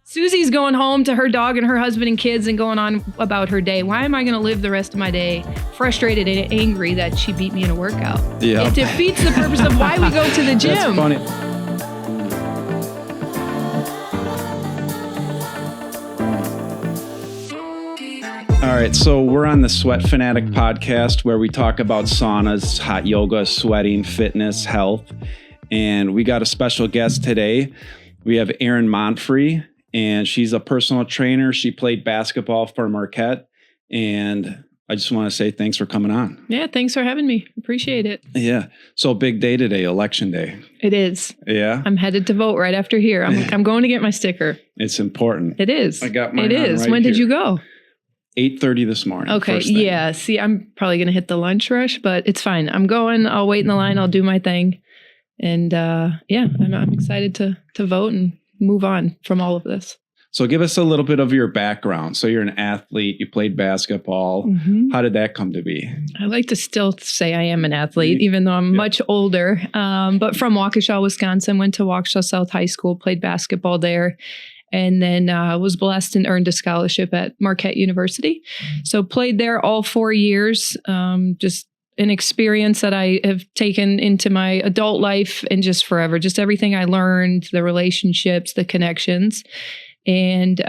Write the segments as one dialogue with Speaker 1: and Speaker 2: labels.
Speaker 1: Susie's going home to her dog and her husband and kids and going on about her day. Why am I going to live the rest of my day frustrated and angry that she beat me in a workout?
Speaker 2: Yeah.
Speaker 1: It defeats the purpose of why we go to the gym.
Speaker 2: That's funny. All right, so we're on the Sweat Fanatic Podcast where we talk about saunas, hot yoga, sweating, fitness, health. And we got a special guest today. We have Erin Monfre, and she's a personal trainer. She played basketball for Marquette. And I just want to say thanks for coming on.
Speaker 1: Yeah, thanks for having me. Appreciate it.
Speaker 2: Yeah. So big day today, election day.
Speaker 1: It is.
Speaker 2: Yeah.
Speaker 1: I'm headed to vote right after here. I'm going to get my sticker.
Speaker 2: It's important.
Speaker 1: It is.
Speaker 2: I got mine.
Speaker 1: It is.
Speaker 2: Right
Speaker 1: when did
Speaker 2: here.
Speaker 1: you go?
Speaker 2: 8:30 this morning.
Speaker 1: Okay. Yeah. See, I'm probably going to hit the lunch rush, but it's fine. I'm going. I'll wait in the line. I'll do my thing. And yeah, I'm excited to vote and move on from all of this.
Speaker 2: So give us a little bit of your background. So you're an athlete. You played basketball. Mm-hmm. How did that come to be?
Speaker 1: I like to still say I am an athlete, even though I'm much older. But from Waukesha, Wisconsin, went to Waukesha South High School, played basketball there. And then was blessed and earned a scholarship at Marquette University. So played there all 4 years. Just an experience that I have taken into my adult life and just forever. Just everything I learned, the relationships, the connections. And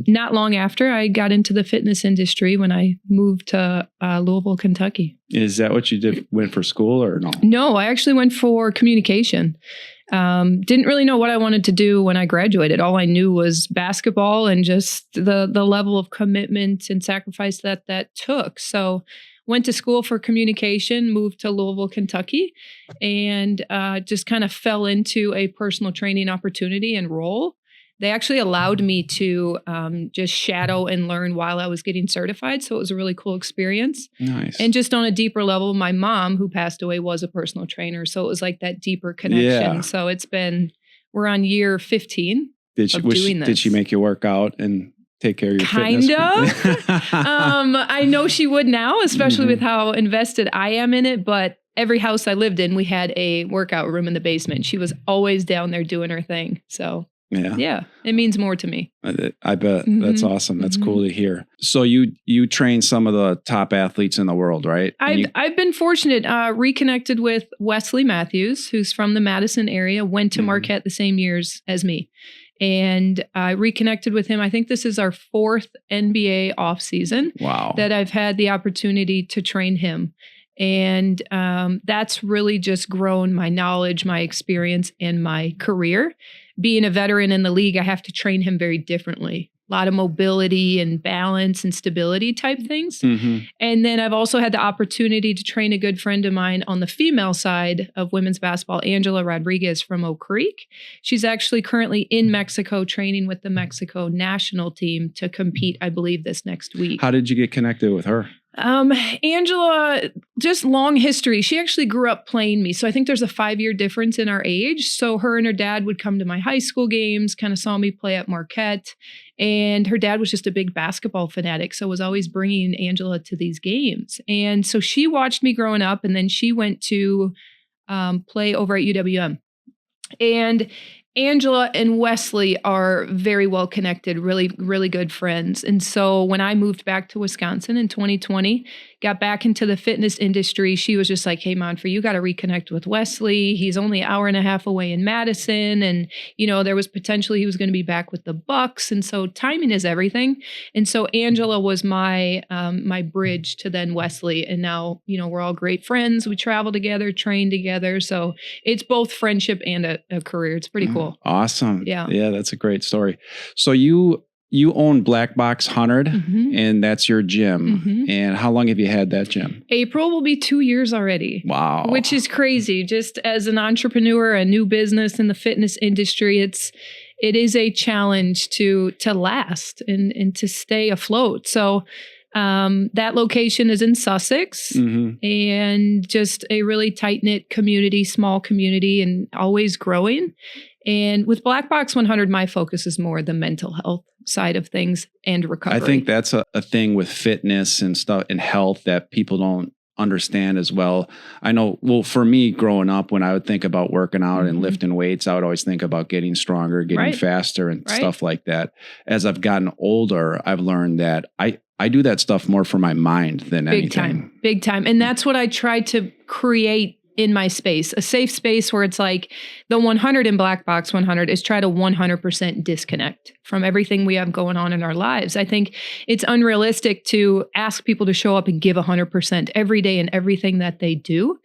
Speaker 1: not long after, I got into the fitness industry when I moved to Louisville, Kentucky.
Speaker 2: Is that what you did? Went for school or no?
Speaker 1: No, I actually went for communication. Didn't really know what I wanted to do when I graduated. All I knew was basketball and just the level of commitment and sacrifice that took. So went to school for communication, moved to Louisville, Kentucky, and just kind of fell into a personal training opportunity and role. They actually allowed me to just shadow and learn while I was getting certified. So it was a really cool experience.
Speaker 2: Nice.
Speaker 1: And just on a deeper level, my mom, who passed away, was a personal trainer. So it was like that deeper connection.
Speaker 2: Yeah.
Speaker 1: So we're on year 15 of doing this.
Speaker 2: Did she make you work out and take care of your
Speaker 1: fitness?
Speaker 2: Kind of.
Speaker 1: I know she would now, especially with how invested I am in it. But every house I lived in, we had a workout room in the basement. She was always down there doing her thing. So yeah, it means more to me.
Speaker 2: I bet. Mm-hmm. That's awesome. That's cool to hear. So you train some of the top athletes in the world, right?
Speaker 1: I've been fortunate. Reconnected with Wesley Matthews, who's from the Madison area, went to Marquette the same years as me. And I reconnected with him. I think this is our 4th NBA off season.
Speaker 2: Wow.
Speaker 1: That I've had the opportunity to train him. And that's really just grown my knowledge, my experience, and my career. Being a veteran in the league, I have to train him very differently. A lot of mobility and balance and stability type things. Mm-hmm. And then I've also had the opportunity to train a good friend of mine on the female side of women's basketball, Angela Rodriguez from Oak Creek. She's actually currently in Mexico training with the Mexico national team to compete, I believe, this next week.
Speaker 2: How did you get connected with her?
Speaker 1: Angela, just long history. She actually grew up playing me. So I think there's a 5-year difference in our age. So her and her dad would come to my high school games, kind of saw me play at Marquette. And her dad was just a big basketball fanatic. So was always bringing Angela to these games. And so she watched me growing up, and then she went to play over at UWM. And Angela and Wesley are very well connected, really, really good friends. And so when I moved back to Wisconsin in 2020, got back into the fitness industry, she was just like, hey, Monfrey, you got to reconnect with Wesley. He's only an hour and a half away in Madison. And, you know, there was potentially he was going to be back with the Bucks. And so timing is everything. And so Angela was my my bridge to then Wesley. And now, you know, we're all great friends. We travel together, train together. So it's both friendship and a career. It's pretty cool.
Speaker 2: Awesome.
Speaker 1: Yeah.
Speaker 2: Yeah, that's a great story. So you own Black Box 100, and that's your gym. Mm-hmm. And how long have you had that gym?
Speaker 1: April will be 2 years already.
Speaker 2: Wow.
Speaker 1: Which is crazy. Just as an entrepreneur, a new business in the fitness industry, it is a challenge to last and to stay afloat. So that location is in Sussex, and just a really tight-knit community, small community, and always growing. And with Black Box 100, my focus is more the mental health side of things and recovery.
Speaker 2: I think that's a thing with fitness and stuff and health that people don't understand as well. I know, well, for me growing up, when I would think about working out and lifting weights, I would always think about getting stronger, getting faster and stuff like that. As I've gotten older, I've learned that I do that stuff more for my mind than anything.
Speaker 1: Big time. And that's what I try to create in my space, a safe space where it's like the 100 in Black Box 100 is try to 100% disconnect from everything we have going on in our lives. I think it's unrealistic to ask people to show up and give 100% every day in everything that they do.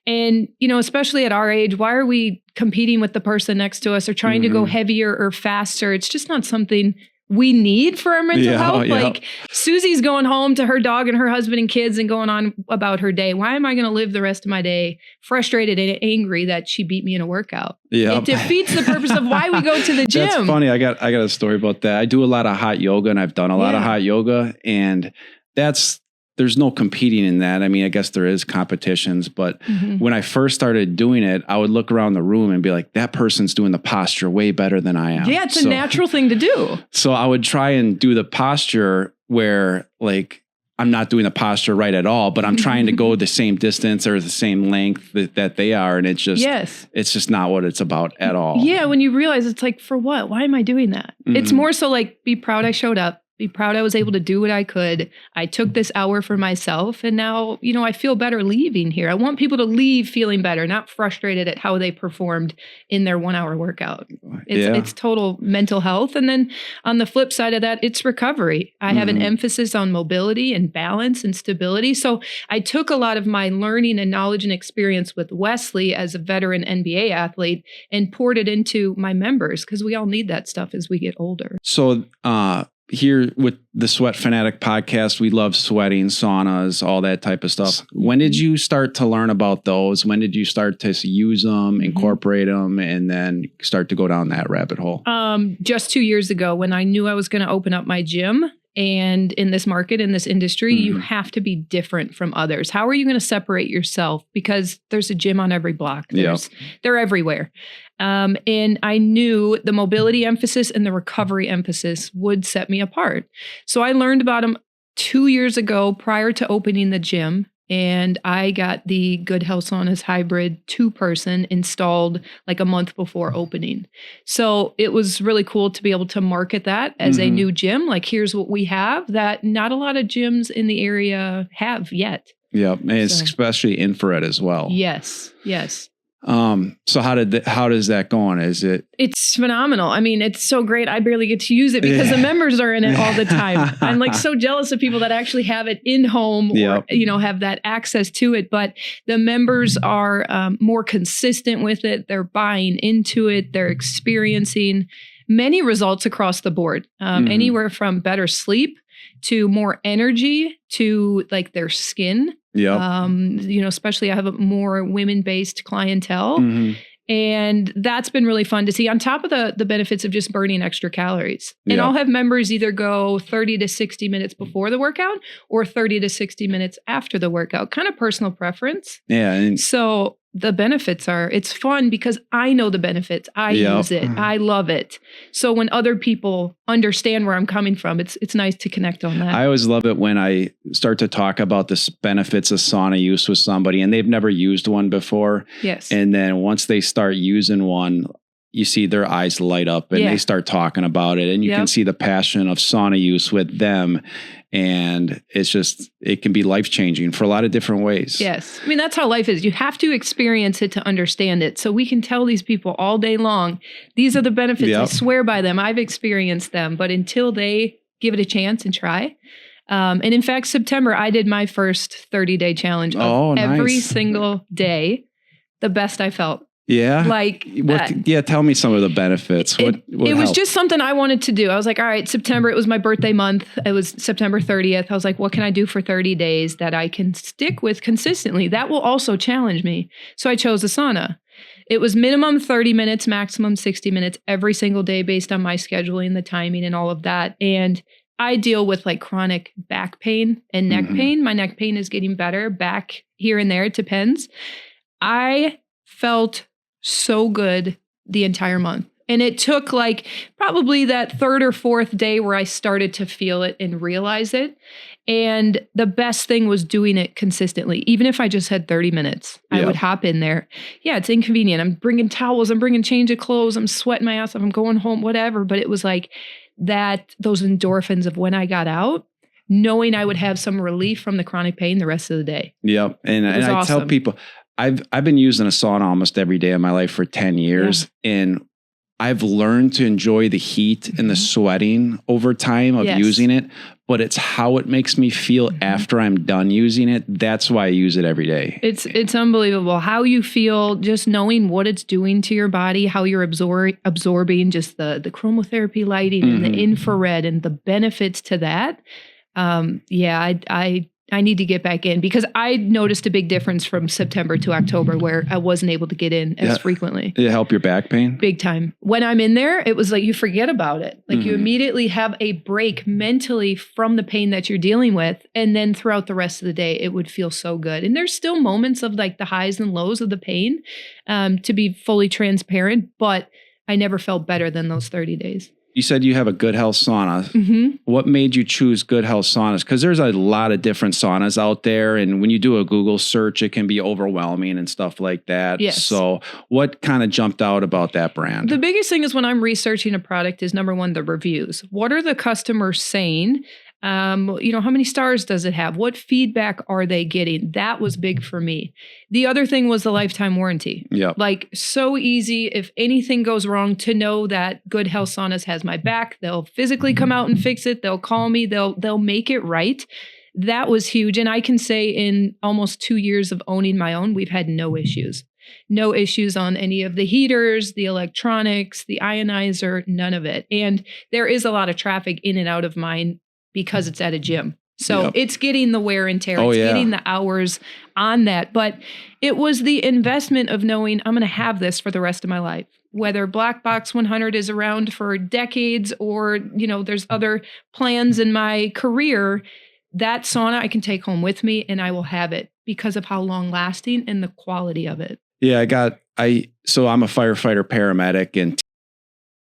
Speaker 1: And, you know, especially at our age, why are we competing with the person next to us or trying to go heavier or faster? It's just not something we need for our mental health. Like Susie's going home to her dog and her husband and kids and going on about her day. Why am I going to live the rest of my day frustrated and angry that she beat me in a workout? It defeats the purpose of why we go to the gym.
Speaker 2: That's funny. I got a story about that. I do a lot of hot yoga and I've done a lot of hot yoga, and there's no competing in that. I mean, I guess there is competitions, but when I first started doing it, I would look around the room and be like, that person's doing the posture way better than I am.
Speaker 1: Yeah, it's a natural thing to do.
Speaker 2: So I would try and do the posture where like, I'm not doing the posture right at all, but I'm trying to go the same distance or the same length that they are. And it's just, it's just not what it's about at all.
Speaker 1: Yeah. When you realize it's like, for what? Why am I doing that? It's more so like, be proud I showed up. Be proud I was able to do what I could. I took this hour for myself, and now, you know, I feel better leaving here. I want people to leave feeling better, not frustrated at how they performed in their 1 hour workout. It's total mental health. And then on the flip side of that, it's recovery. I have an emphasis on mobility and balance and stability. So I took a lot of my learning and knowledge and experience with Wesley as a veteran NBA athlete and poured it into my members, because we all need that stuff as we get older.
Speaker 2: So, here with the Sweat Fanatic Podcast, we love sweating, saunas, all that type of stuff. When did you start to learn about those? When did you start to use them, incorporate them, and then start to go down that rabbit hole?
Speaker 1: Just 2 years ago, when I knew I was going to open up my gym. And in this market, in this industry, you have to be different from others. How are you going to separate yourself? Because there's a gym on every block. They're everywhere. And I knew the mobility emphasis and the recovery emphasis would set me apart. So I learned about them 2 years ago prior to opening the gym. And I got the Good Health Saunas hybrid 2-person installed like a month before opening. So it was really cool to be able to market that as a new gym. Like, here's what we have that not a lot of gyms in the area have yet.
Speaker 2: Yep. And it's especially infrared as well.
Speaker 1: Yes.
Speaker 2: So how does that go on? It's
Speaker 1: phenomenal. I mean, it's so great. I barely get to use it because the members are in it all the time. I'm like so jealous of people that actually have it in home or, you know, have that access to it. But the members are more consistent with it. They're buying into it. They're experiencing many results across the board, anywhere from better sleep to more energy to like their skin. You know, especially I have a more women-based clientele. And that's been really fun to see, on top of the benefits of just burning extra calories. And I'll have members either go 30 to 60 minutes before the workout or 30 to 60 minutes after the workout, kind of personal preference. And so the benefits it's fun because I know the benefits. I use it. I love it. So when other people understand where I'm coming from, it's nice to connect on that.
Speaker 2: I always love it when I start to talk about the benefits of sauna use with somebody and they've never used one before. And then once they start using one, you see their eyes light up and they start talking about it, and you can see the passion of sauna use with them. And it can be life-changing for a lot of different ways.
Speaker 1: Yes. I mean, that's how life is. You have to experience it to understand it. So we can tell these people all day long, these are the benefits. I swear by them. I've experienced them. But until they give it a chance and try. And in fact, September, I did my first 30-day challenge of every single day. The best I felt. Tell me some of the benefits. It was just something I wanted to do. I was like, all right, September, it was my birthday month. It was September 30th. I was like, what can I do for 30 days that I can stick with consistently? That will also challenge me. So I chose a sauna. It was minimum 30 minutes, maximum 60 minutes every single day based on my scheduling, the timing and all of that. And I deal with like chronic back pain and neck pain. My neck pain is getting better. Back here and there, it depends. I felt so good the entire month. And it took like probably that third or fourth day where I started to feel it and realize it. And the best thing was doing it consistently. Even if I just had 30 minutes, I would hop in there. Yeah, it's inconvenient. I'm bringing towels, I'm bringing change of clothes, I'm sweating my ass off, I'm going home, whatever. But it was like those endorphins of when I got out, knowing I would have some relief from the chronic pain the rest of the day.
Speaker 2: Yep. And I tell people, I've been using a sauna almost every day of my life for 10 years. And I've learned to enjoy the heat and the sweating over time of using it, but it's how it makes me feel after I'm done using it. That's why I use it every day.
Speaker 1: It's unbelievable how you feel just knowing what it's doing to your body, how you're absorbing just the chromotherapy lighting and the infrared and the benefits to that. I need to get back in because I noticed a big difference from September to October where I wasn't able to get in as frequently.
Speaker 2: Did it help your back pain?
Speaker 1: Big time. When I'm in there, it was like you forget about it. Like you immediately have a break mentally from the pain that you're dealing with. And then throughout the rest of the day, it would feel so good. And there's still moments of like the highs and lows of the pain, to be fully transparent, but I never felt better than those 30 days.
Speaker 2: You said you have a Good Health Sauna. What made you choose Good Health Saunas? Because there's a lot of different saunas out there. And when you do a Google search, it can be overwhelming and stuff like that.
Speaker 1: Yes.
Speaker 2: So what kind of jumped out about that brand?
Speaker 1: The biggest thing is when I'm researching a product is number one, the reviews. What are the customers saying? How many stars does it have? What feedback are they getting? That was big for me. The other thing was the lifetime warranty.
Speaker 2: Yeah.
Speaker 1: Like so easy. If anything goes wrong, to know that Good Health Saunas has my back. They'll physically come out and fix it. They'll call me. They'll make it right. That was huge. And I can say in almost 2 years of owning my own, we've had no issues. No issues on any of the heaters, the electronics, the ionizer, none of it. And there is a lot of traffic in and out of mine because it's at a gym. So it's getting the wear and tear. It's getting the hours on that. But it was the investment of knowing I'm going to have this for the rest of my life. Whether Black Box 100 is around for decades or, there's other plans in my career, that sauna I can take home with me and I will have it because of how long lasting and the quality of it.
Speaker 2: Yeah, so I'm a firefighter paramedic and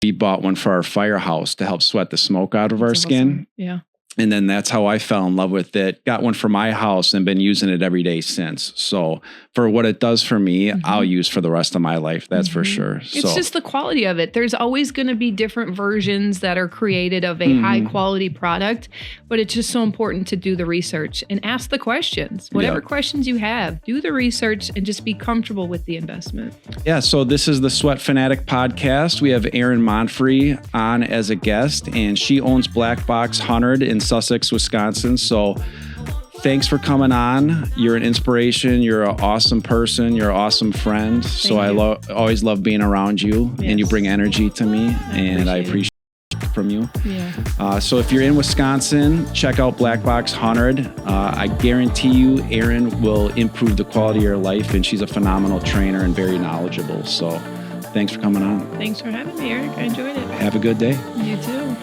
Speaker 2: we bought one for our firehouse to help sweat the smoke out of our skin.
Speaker 1: Yeah.
Speaker 2: And then that's how I fell in love with it. Got one for my house and been using it every day since. So for what it does for me, I'll use for the rest of my life. That's for sure.
Speaker 1: It's just the quality of it. There's always going to be different versions that are created of a high quality product, but it's just so important to do the research and ask the questions. Whatever questions you have, do the research and just be comfortable with the investment. Yeah.
Speaker 2: So this is the Sweat Fanatic Podcast. We have Erin Monfre on as a guest, and she owns Black Box 100 in Sussex, Wisconsin. So thanks for coming on. You're an inspiration. You're an awesome person. You're an awesome friend. So I always love being around you, and you bring energy to me, I appreciate it from you. Yeah. So if you're in Wisconsin, check out Black Box 100. I guarantee you, Erin will improve the quality of your life, and she's a phenomenal trainer and very knowledgeable. So thanks for coming on.
Speaker 1: Thanks for having me, Eric. I enjoyed it.
Speaker 2: Have a good day.
Speaker 1: You too.